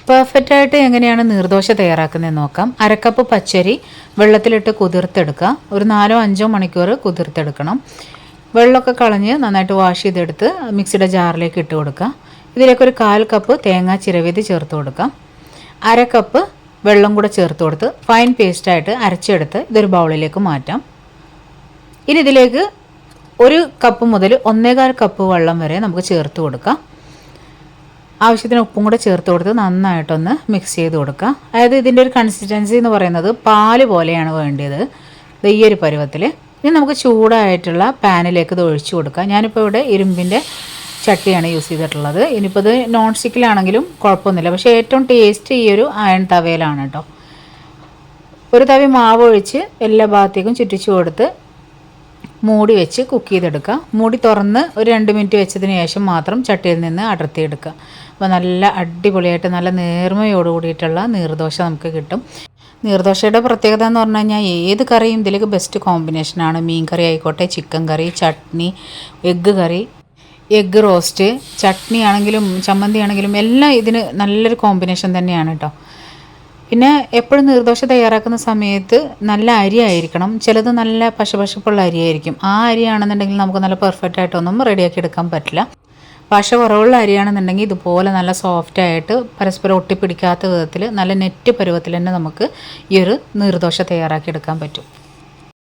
Perfect ആയിട്ട് എങ്ങനെയാണ് നീർദോശ തയ്യാറാക്കുന്നതെന്ന് നോക്കാം. അരക്കപ്പ് പച്ചരി വെള്ളത്തിലിട്ട് കുതിർത്തെടുക്കുക. ഒരു 4-5 മണിക്കൂർ കുതിർത്തെടുക്കണം. വെള്ളമൊക്കെ കളഞ്ഞ് നന്നായിട്ട് വാഷ് ചെയ്തെടുത്ത് മിക്സിയുടെ ജാറിലേക്ക് ഇട്ട് കൊടുക്കുക. ഇതിലേക്ക് ഒരു 1/4 കപ്പ് തേങ്ങ ചിരവിയത് ചേർത്ത് കൊടുക്കാം. അര കപ്പ് വെള്ളം കൂടെ ചേർത്ത് കൊടുത്ത് ഫൈൻ പേസ്റ്റായിട്ട് അരച്ചെടുത്ത് ഇതൊരു ബൗളിലേക്ക് മാറ്റാം. ഇനി ഇതിലേക്ക് 1 കപ്പ് മുതൽ 1.25 കപ്പ് വെള്ളം വരെ നമുക്ക് ചേർത്ത് കൊടുക്കാം. ആവശ്യത്തിന് ഉപ്പും കൂടെ ചേർത്ത് കൊടുത്ത് നന്നായിട്ടൊന്ന് മിക്സ് ചെയ്ത് കൊടുക്കുക. അതായത് ഇതിൻ്റെ ഒരു കൺസിസ്റ്റൻസി എന്ന് പറയുന്നത് പാല് പോലെയാണ് വേണ്ടത്. ഈ ഒരു പരുവത്തിൽ. ഇനി നമുക്ക് ചൂടായിട്ടുള്ള പാനിലേക്ക് ഇത് ഒഴിച്ചു കൊടുക്കാം. ഞാനിപ്പോൾ ഇവിടെ ഇരുമ്പിൻ്റെ ചട്ടിയാണ് യൂസ് ചെയ്തിട്ടുള്ളത്. ഇനിയിപ്പോൾ ഇത് നോൺ സ്റ്റിക്കിലാണെങ്കിലും കുഴപ്പമൊന്നുമില്ല. പക്ഷേ ഏറ്റവും ടേസ്റ്റ് ഈ ഒരു അയൺ തവയിലാണ് കേട്ടോ. ഒരു തവി മാവ് ഒഴിച്ച് എല്ലാ ഭാഗത്തേക്കും ചുറ്റിച്ചു കൊടുത്ത് മൂടി വെച്ച് കുക്ക് ചെയ്തെടുക്കുക. മൂടി തുറന്ന് ഒരു 2 മിനിറ്റ് വെച്ചതിന് ശേഷം മാത്രം ചട്ടിയിൽ നിന്ന് അടർത്തിയെടുക്കുക. അപ്പോൾ നല്ല അടിപൊളിയായിട്ട് നല്ല നേർമയോട് കൂടിയിട്ടുള്ള നീർദോശ നമുക്ക് കിട്ടും. നീർദോശയുടെ പ്രത്യേകത എന്ന് പറഞ്ഞു കഴിഞ്ഞാൽ ഏത് കറിയും ഇതിലേക്ക് ബെസ്റ്റ് കോമ്പിനേഷനാണ്. മീൻ കറി ആയിക്കോട്ടെ, ചിക്കൻ കറി, ചട്നി, എഗ്ഗ് കറി, എഗ്ഗ് റോസ്റ്റ്, ചട്നി ആണെങ്കിലും ചമ്മന്തി ആണെങ്കിലും എല്ലാം ഇതിന് നല്ലൊരു കോമ്പിനേഷൻ തന്നെയാണ് കേട്ടോ. പിന്നെ എപ്പോഴും നീർദോശ തയ്യാറാക്കുന്ന സമയത്ത് നല്ല അരി ആയിരിക്കണം. ചിലത് നല്ല പശപശപ്പുള്ള അരിയായിരിക്കും. ആ അരിയാണെന്നുണ്ടെങ്കിൽ നമുക്ക് നല്ല പെർഫെക്റ്റ് ആയിട്ടൊന്നും റെഡിയാക്കി എടുക്കാൻ പറ്റില്ല. പശ കുറവുള്ള അരിയാണെന്നുണ്ടെങ്കിൽ ഇതുപോലെ നല്ല സോഫ്റ്റായിട്ട് പരസ്പരം ഒട്ടിപ്പിടിക്കാത്ത വിധത്തിൽ നല്ല നെറ്റ് പരുവത്തിൽ തന്നെ നമുക്ക് ഈ ഒരു നീർദോശ തയ്യാറാക്കി എടുക്കാൻ പറ്റും.